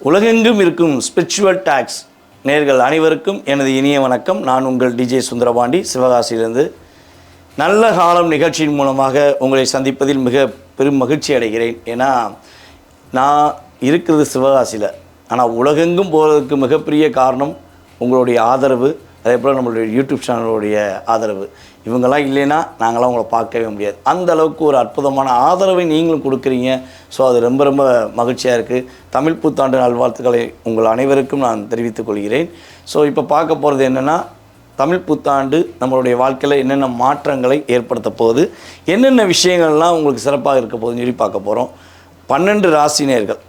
உலகெங்கும் இருக்கும் spiritual tax நேர்கள் அனைவருக்கும் எனது இனிய வணக்கம். நான் உங்கள் டிஜே சுந்தரபாண்டி, சிவகாசியிலிருந்து. நல்ல காலம் நிகழ்ச்சியின் மூலமாக உங்களை சந்திப்பதில் மிக பெரும் மகிழ்ச்சி அடைகிறேன். ஏன்னா நான் இருக்கிறது சிவகாசியில், ஆனால் உலகெங்கும் போகிறதுக்கு மிகப்பெரிய காரணம் உங்களுடைய ஆதரவு, அதே போல் நம்மளுடைய யூடியூப் சேனலுடைய ஆதரவு. இவங்கெல்லாம் இல்லைன்னா நாங்களாம் உங்களை பார்க்கவே முடியாது. அந்த அளவுக்கு ஒரு அற்புதமான ஆதரவை நீங்களும் கொடுக்குறீங்க. ஸோ அது ரொம்ப ரொம்ப மகிழ்ச்சியாக இருக்குது. தமிழ் புத்தாண்டு நல்வாழ்த்துக்களை உங்கள் அனைவருக்கும் நான் தெரிவித்துக் கொள்கிறேன். ஸோ இப்போ பார்க்க போகிறது என்னென்னா, தமிழ் புத்தாண்டு நம்மளுடைய வாழ்க்கையில் என்னென்ன மாற்றங்களை ஏற்படுத்த போகுது, என்னென்ன விஷயங்கள்லாம் உங்களுக்கு சிறப்பாக இருக்க போகுதுன்னு சொல்லி பார்க்க போகிறோம். 12 ராசினியர்கள்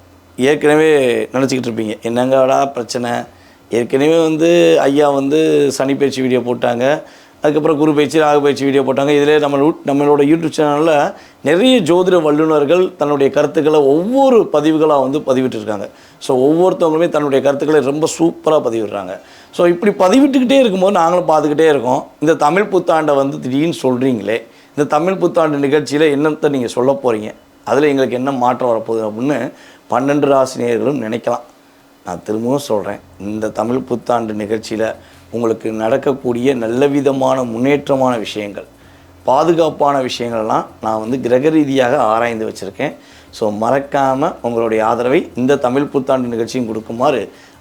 ஏற்கனவே நினச்சிக்கிட்டு இருப்பீங்க, என்னங்கடா பிரச்சனை, ஏற்கனவே ஐயா சனி பயிற்சி வீடியோ போட்டாங்க, அதுக்கப்புறம் குரு பயிற்சி, ராகு பயிற்சி வீடியோ போட்டாங்க. இதிலே நம்மளோட யூடியூப் சேனலில் நிறைய ஜோதிட வல்லுநர்கள் தன்னுடைய கருத்துக்களை ஒவ்வொரு பதிவுகளாக பதிவிட்டுருக்காங்க. ஸோ ஒவ்வொருத்தவங்களுமே தன்னுடைய கருத்துக்களை ரொம்ப சூப்பராக பதிவிடுறாங்க. ஸோ இப்படி பதிவிட்டுக்கிட்டே இருக்கும்போது நாங்களும் பார்த்துக்கிட்டே இருக்கோம். இந்த தமிழ் புத்தாண்டை திடீர்னு சொல்கிறீங்களே, இந்த தமிழ் புத்தாண்டு நிகழ்ச்சியில் என்னத்தை நீங்கள் சொல்ல போகிறீங்க, அதில் எங்களுக்கு என்ன மாற்றம் வரப்போகுது அப்படின்னு 12 ராசினியர்களும் நினைக்கலாம். நான் திரும்பவும் சொல்கிறேன், இந்த தமிழ் புத்தாண்டு நிகழ்ச்சியில் உங்களுக்கு நடக்கக்கூடிய நல்ல விதமான முன்னேற்றமான விஷயங்கள், பாதுகாப்பான விஷயங்கள்லாம் நான் கிரக ரீதியாக ஆராய்ந்து வச்சுருக்கேன். ஸோ மறக்காமல் உங்களுடைய ஆதரவை இந்த தமிழ் புத்தாண்டு நிகழ்ச்சியும் கொடுக்குமாறு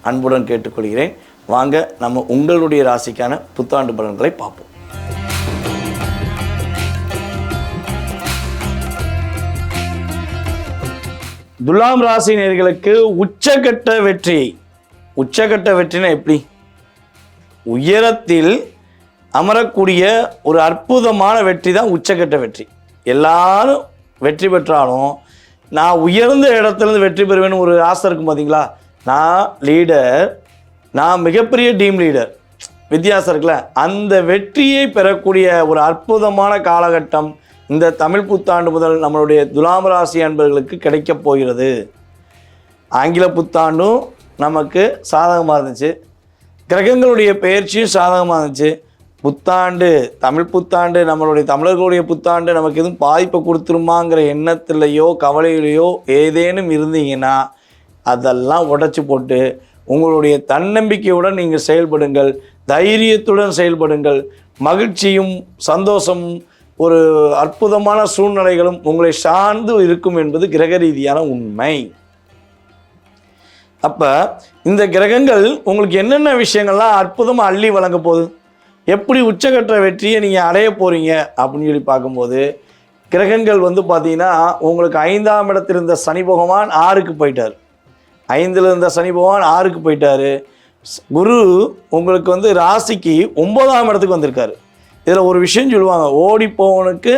அன்புடன் கேட்டுக்கொள்கிறேன். வாங்க நம்ம உங்களுடைய ராசிக்கான புத்தாண்டு பலன்களை பார்ப்போம். துலாம் ராசி நேயர்களுக்கு உச்சகட்ட வெற்றி. உச்சகட்ட வெற்றினா எப்படி? உயரத்தில் அமரக்கூடிய ஒரு அற்புதமான வெற்றி தான் உச்சகட்ட வெற்றி. எல்லாரும் வெற்றி பெற்றாலும் நான் உயர்ந்த இடத்துலேருந்து வெற்றி பெறுவேன்னு ஒரு ஆசை இருக்கும் பார்த்தீங்களா? நான் லீடர், நான் மிகப்பெரிய டீம் லீடர், வித்தியாசம் இருக்குல்ல? அந்த வெற்றியை பெறக்கூடிய ஒரு அற்புதமான காலகட்டம் இந்த தமிழ் புத்தாண்டு முதல் நம்மளுடைய துலாம் ராசி அன்பர்களுக்கு கிடைக்கப் போகிறது. ஆங்கில புத்தாண்டும் நமக்கு சாதகமாக இருந்துச்சு, கிரகங்களுடைய பெயர்ச்சியும் சாதகமாக இருந்துச்சு. புத்தாண்டு, தமிழ் புத்தாண்டு, நம்மளுடைய தமிழர்களுடைய புத்தாண்டு நமக்கு எதுவும் பாதிப்பை கொடுத்துருமாங்கிற எண்ணத்துலையோ கவலையிலையோ ஏதேனும் இருந்தீங்கன்னா அதெல்லாம் உடைச்சி போட்டு உங்களுடைய தன்னம்பிக்கையுடன் நீங்கள் செயல்படுங்கள், தைரியத்துடன் செயல்படுங்கள். மகிழ்ச்சியும் சந்தோஷமும் ஒரு அற்புதமான சூழ்நிலைகளும் உங்களை சார்ந்து இருக்கும் என்பது கிரக ரீதியான உண்மை. அப்போ இந்த கிரகங்கள் உங்களுக்கு என்னென்ன விஷயங்கள்லாம் அற்புதமாக அள்ளி வழங்க போகுது, எப்படி உச்சகட்ட வெற்றியை நீங்கள் அடைய போகிறீங்க அப்படின்னு சொல்லி பார்க்கும்போது, கிரகங்கள் பார்த்தீங்கன்னா உங்களுக்கு 5ஆம் இடத்தில் இருந்த சனி பகவான் 6க்கு போயிட்டார். 5ல் இருந்த சனி பகவான் 6க்கு போயிட்டார். குரு உங்களுக்கு ராசிக்கு 9ஆம் இடத்துக்கு வந்திருக்காரு. இதில் ஒரு விஷயம் சொல்லுவாங்க, ஓடி போவனுக்கு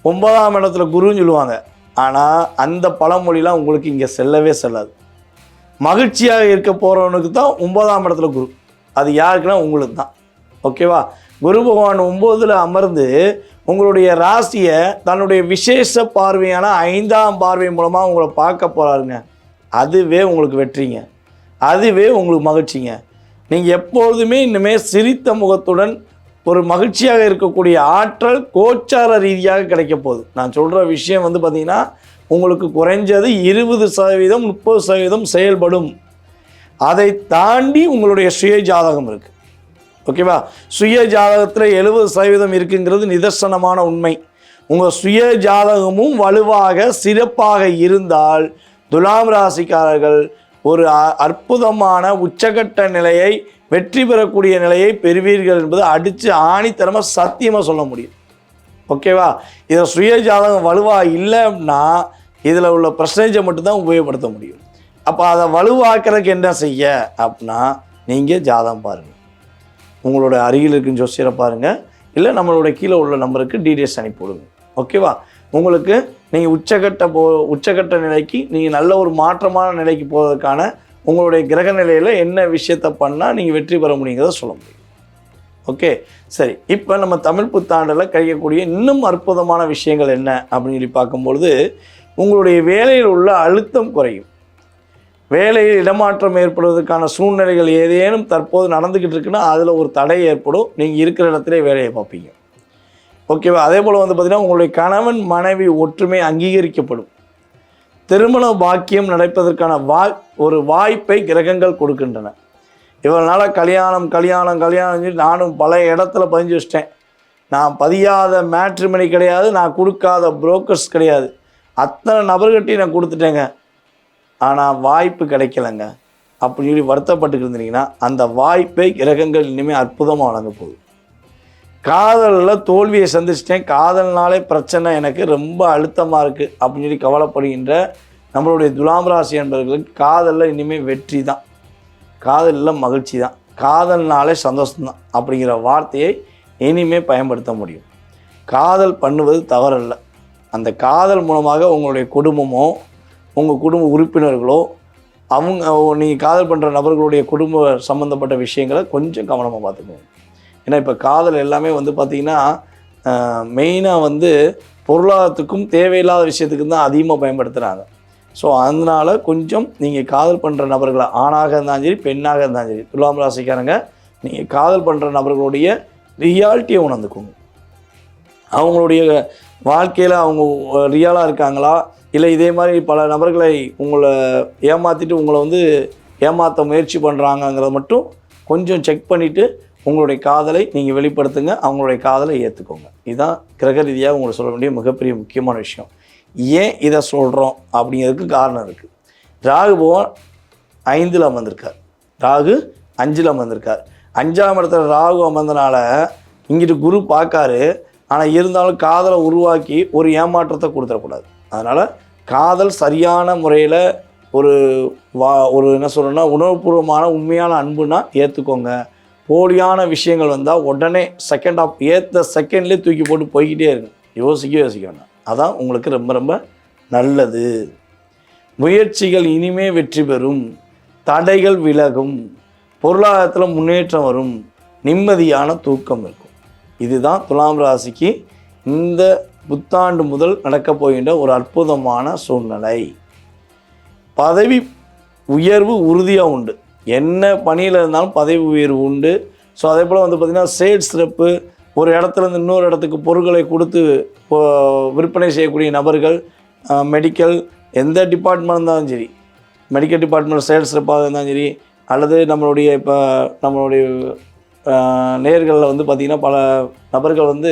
9ஆம் இடத்துல குருன்னு சொல்லுவாங்க. ஆனால் அந்த பழமொழிலாம் உங்களுக்கு இங்கே செல்லவே செல்லாது. மகிழ்ச்சியாக இருக்க போகிறவனுக்கு தான் 9ஆம் இடத்துல குரு. அது யாருக்குன்னா உங்களுக்கு தான். ஓகேவா? குரு பகவான் 9ல் அமர்ந்து உங்களுடைய ராசியை தன்னுடைய விசேஷ பார்வையான 5ஆம் பார்வை மூலமாக உங்களை பார்க்க போகிறாருங்க. அதுவே உங்களுக்கு வெற்றிங்க, அதுவே உங்களுக்கு மகிழ்ச்சிங்க. நீங்கள் எப்பொழுதுமே இனிமேல் சிரித்த முகத்துடன் ஒரு மகிழ்ச்சியாக இருக்கக்கூடிய ஆற்றல் கோச்சார ரீதியாக கிடைக்க போகுது. நான் சொல்கிற விஷயம் பார்த்திங்கன்னா உங்களுக்கு குறைஞ்சது 20% 30% செயல்படும். அதை தாண்டி உங்களுடைய சுய ஜாதகம் இருக்குது. ஓகேவா? சுய ஜாதகத்தில் 70% இருக்குங்கிறது நிதர்சனமான உண்மை. உங்கள் சுய ஜாதகமும் வலுவாக சிறப்பாக இருந்தால் துலாம் ராசிக்காரர்கள் ஒரு அற்புதமான உச்சகட்ட நிலையை, வெற்றி பெறக்கூடிய நிலையை பெறுவீர்கள் என்பது அடித்து ஆணித்தரமாக சத்தியமாக சொல்ல முடியும். ஓகேவா? இதில் சுய ஜாதகம் வலுவாக இல்லைன்னா இதில் உள்ள பர்சன்டேஜை மட்டும்தான் உபயோகப்படுத்த முடியும். அப்போ அதை வலுவாக்கிறதுக்கு என்ன செய்ய அப்படின்னா, நீங்கள் ஜாதகம் பாருங்கள், உங்களோட அருகில் இருக்கும் ஜோசியரை பாருங்கள், இல்லை நம்மளோட கீழே உள்ள நம்பருக்கு டீடைல்ஸ் அனுப்பிவிடுங்க. ஓகேவா? உங்களுக்கு நீங்கள் உச்சகட்ட நிலைக்கு நீங்கள் நல்ல ஒரு மாற்றமான நிலைக்கு போவதற்கான உங்களுடைய கிரக நிலையில் என்ன விஷயத்தை பண்ணால் நீங்கள் வெற்றி பெற முடியுங்கிறத சொல்ல முடியும். ஓகே, சரி. இப்போ நம்ம தமிழ் புத்தாண்டில் கிடைக்கக்கூடிய இன்னும் அற்புதமான விஷயங்கள் என்ன அப்படின்னு சொல்லி பார்க்கும்பொழுது, உங்களுடைய வேலையில் உள்ள அழுத்தம் குறையும். வேலையில் இடமாற்றம் ஏற்படுவதற்கான சூழ்நிலைகள் ஏதேனும் தற்போது நடந்துக்கிட்டு இருக்குன்னா அதில் ஒரு தடை ஏற்படும். நீங்கள் இருக்கிற இடத்துல வேலையை பார்ப்பீங்க. ஓகேவா? அதே போல் பார்த்திங்கன்னா உங்களுடைய கணவன் மனைவி ஒற்றுமை அங்கீகரிக்கப்படும். திருமண பாக்கியம் நடப்பதற்கான ஒரு வாய்ப்பை கிரகங்கள் கொடுக்கின்றன. இவ்வளவு நாளாக கல்யாணம் சொல்லி நானும் பல இடத்துல பதிஞ்சு வச்சிட்டேன். நான் பதியாத மேட்ரிமனி கிடையாது, நான் கொடுக்காத புரோக்கர்ஸ் கிடையாது, அத்தனை நபர்கிட்டையும் நான் கொடுத்துட்டேங்க, ஆனால் வாய்ப்பு கிடைக்கலைங்க அப்படின்னு சொல்லி வருத்தப்பட்டுக்கிட்டு இருந்தீங்கன்னா அந்த வாய்ப்பை கிரகங்கள் இனிமேல் அற்புதமாக வழங்க போகுது. காதலில் தோல்வியை சந்திச்சிட்டேன், காதல்னாலே பிரச்சனை, எனக்கு ரொம்ப அழுத்தமாக இருக்குது அப்படின்னு சொல்லி கவலைப்படுகின்ற நம்மளுடைய துலாம் ராசி என்பவர்களுக்கு காதலில் இனிமேல் வெற்றி தான், காதலில் மகிழ்ச்சி தான், காதல்னாலே சந்தோஷம்தான் அப்படிங்கிற வார்த்தையை இனிமேல் பயன்படுத்த முடியும். காதல் பண்ணுவது தவறல்ல. அந்த காதல் மூலமாக உங்களுடைய குடும்பமோ உங்கள் குடும்ப உறுப்பினர்களோ நீங்கள் காதல் பண்ணுற நபர்களுடைய குடும்ப சம்மந்தப்பட்ட விஷயங்களை கொஞ்சம் கவனமாக பார்த்துக்கணும். ஏன்னா இப்போ காதல் எல்லாமே பார்த்திங்கன்னா மெயினாக பொருளாதாரத்துக்கும் தேவையில்லாத விஷயத்துக்கும் தான் அதிகமாக பயன்படுத்துகிறாங்க. ஸோ அதனால் கொஞ்சம் நீங்கள் காதல் பண்ணுற நபர்களை ஆணாக இருந்தாலும் சரி பெண்ணாக இருந்தாலும் சரி துலாம் ராசிக்காரங்க நீங்கள் காதல் பண்ணுற நபர்களுடைய ரியாலிட்டியை உணர்ந்துக்கோங்க. அவங்களுடைய வாழ்க்கையில் அவங்க ரியலாக இருக்காங்களா, இல்லை இதே மாதிரி பல நபர்களை உங்களை ஏமாற்றிட்டு உங்களை ஏமாற்ற முயற்சி பண்ணுறாங்கங்கிறத மட்டும் கொஞ்சம் செக் பண்ணிவிட்டு உங்களுடைய காதலை நீங்கள் வெளிப்படுத்துங்க, அவங்களுடைய காதலை ஏற்றுக்கோங்க. இதுதான் கிரக ரீதியாக உங்களுக்கு சொல்ல வேண்டிய மிகப்பெரிய முக்கியமான விஷயம். ஏன் இதை சொல்கிறோம் அப்படிங்கிறதுக்கு காரணம் இருக்குது. ராகு பகவான் 5ல் அமர்ந்திருக்கார், ராகு 5ல் அமர்ந்திருக்கார். 5ஆம் இடத்துல ராகு அமர்ந்தனால இங்கிட்டு குரு பார்க்காரு, ஆனால் இருந்தாலும் காதலை உருவாக்கி ஒரு ஏமாற்றத்தை கொடுத்துடக்கூடாது. அதனால் காதல் சரியான முறையில் ஒரு என்ன சொல்கிறேன்னா உணர்வுபூர்வமான உண்மையான அன்புனா ஏற்றுக்கோங்க. போலியான விஷயங்கள் வந்தால் உடனே ஏற்ற செகண்ட்லேயே தூக்கி போட்டு போய்கிட்டே இருங்க, யோசிக்க வேண்டாம். அதான் உங்களுக்கு ரொம்ப ரொம்ப நல்லது. முயற்சிகள் இனிமே வெற்றி பெறும், தடைகள் விலகும், பொருளாதாரத்தில் முன்னேற்றம் வரும், நிம்மதியான தூக்கம் இருக்கும். இதுதான் துலாம் ராசிக்கு இந்த புத்தாண்டு முதல் நடக்கப் போகின்ற ஒரு அற்புதமான சூழ்நிலை. பதவி உயர்வு உறுதியாக உண்டு, என்ன பணியில் இருந்தாலும் பதவி உயர்வு உண்டு. ஸோ அதே போல் பார்த்திங்கன்னா சேல்ஸ் ரெப்பு, ஒரு இடத்துலேருந்து இன்னொரு இடத்துக்கு பொருட்களை கொடுத்து விற்பனை செய்யக்கூடிய நபர்கள், மெடிக்கல் எந்த டிபார்ட்மெண்ட் இருந்தாலும் சரி, மெடிக்கல் டிபார்ட்மெண்ட் சேல்ஸ் ரெப்பாக இருந்தாலும் சரி, அல்லது நம்மளுடைய நேர்களில் பார்த்திங்கன்னா பல நபர்கள்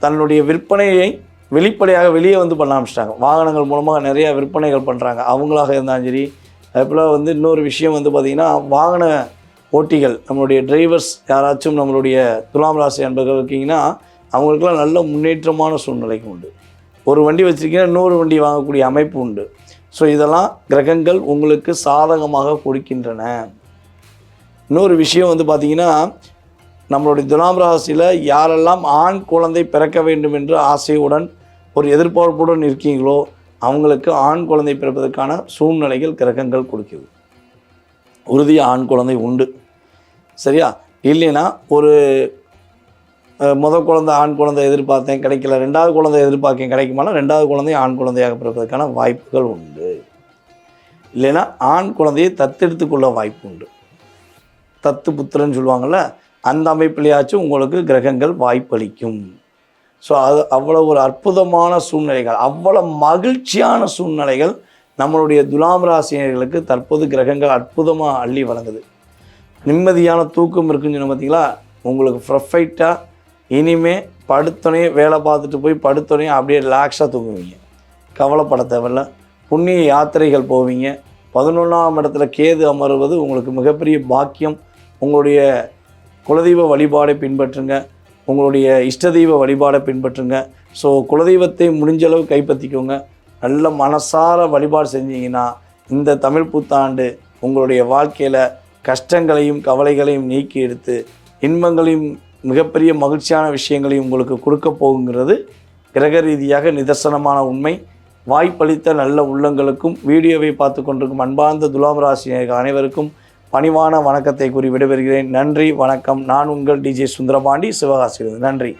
தன்னுடைய விற்பனையை வெளிப்படையாக வெளியே பண்ண ஆரம்பிச்சிட்டாங்க. வாகனங்கள் மூலமாக நிறையா விற்பனைகள் பண்ணுறாங்க, அவங்களாக இருந்தாலும் சரி. அதேபோல் இன்னொரு விஷயம் பார்த்திங்கன்னா வாகன ஓட்டிகள், நம்மளுடைய டிரைவர்ஸ் யாராச்சும் நம்மளுடைய துலாம் ராசி அன்பர்கள் இருக்கீங்கன்னா அவங்களுக்கெல்லாம் நல்ல முன்னேற்றமான சூழ்நிலைக்கு உண்டு. ஒரு வண்டி வச்சுருக்கீங்கன்னா இன்னொரு வண்டி வாங்கக்கூடிய அமைப்பு உண்டு. ஸோ இதெல்லாம் கிரகங்கள் உங்களுக்கு சாதகமாக கொடுக்கின்றன. இன்னொரு விஷயம் பார்த்திங்கன்னா நம்மளுடைய துலாம் ராசியில் யாரெல்லாம் ஆண் குழந்தை பிறக்க வேண்டும் என்று ஆசையுடன் ஒரு எதிர்பார்ப்புடன் இருக்கீங்களோ அவங்களுக்கு ஆண் குழந்தை பிறப்பதற்கான சூழ்நிலைகள் கிரகங்கள் கொடுக்குது. உறுதியாக ஆண் குழந்தை உண்டு, சரியா? இல்லைன்னா ஒரு முதல் குழந்தை ஆண் குழந்தை எதிர்பார்த்தேன் கிடைக்கல, 2வது குழந்தை எதிர்பார்க்கேன் கிடைக்குமானா 2வது குழந்தை ஆண் குழந்தையாக பிறப்பதற்கான வாய்ப்புகள் உண்டு. இல்லைன்னா ஆண் குழந்தையை தத்தெடுத்துக்கொள்ள வாய்ப்பு உண்டு. தத்து புத்திரன்னு சொல்லுவாங்கள்ல, அந்த அமைப்பிலேயாச்சும் உங்களுக்கு கிரகங்கள் வாய்ப்பளிக்கும். ஸோ அது அவ்வளோ ஒரு அற்புதமான சூழ்நிலைகள், அவ்வளோ மகிழ்ச்சியான சூழ்நிலைகள் நம்மளுடைய துலாம் ராசினியர்களுக்கு தற்போது கிரகங்கள் அற்புதமாக அள்ளி வழங்குது. நிம்மதியான தூக்கம் இருக்குன்னு சொன்ன பார்த்தீங்களா, உங்களுக்கு ப்ரொஃபைட்டாக இனிமே படுத்தோடனே வேலை பார்த்துட்டு போய் படுத்தோடனே அப்படியே ரிலாக்ஸாக தூங்குவீங்க, கவலைப்பட தேவையில்ல. புண்ணிய யாத்திரைகள் போவீங்க. 11ஆம் இடத்துல கேது அமர்வது உங்களுக்கு மிகப்பெரிய பாக்கியம். உங்களுடைய குலதெய்வ வழிபாடை பின்பற்றுங்க, உங்களுடைய இஷ்ட தெய்வ வழிபாடை பின்பற்றுங்க. ஸோ குலதெய்வத்தை முடிஞ்சளவு கைப்பற்றிக்கோங்க. நல்ல மனசார வழிபாடு செஞ்சீங்கன்னா இந்த தமிழ் புத்தாண்டு உங்களுடைய வாழ்க்கையில் கஷ்டங்களையும் கவலைகளையும் நீக்கி எடுத்து இன்பங்களையும் மிகப்பெரிய மகிழ்ச்சியான விஷயங்களையும் உங்களுக்கு கொடுக்க போகுங்கிறது கிரக ரீதியாக நிதர்சனமான உண்மை. வாய்ப்பளித்த நல்ல உள்ளங்களுக்கும் வீடியோவை பார்த்து கொண்டிருக்கும் அன்பார்ந்த துலாம் ராசினியர்கள் அனைவருக்கும் பணிவான வணக்கத்தை கூறி விடைபெறுகிறேன். நன்றி, வணக்கம். நான் உங்கள் டிஜே சுந்தரபாண்டி, சிவகாசியிலிருந்து. நன்றி.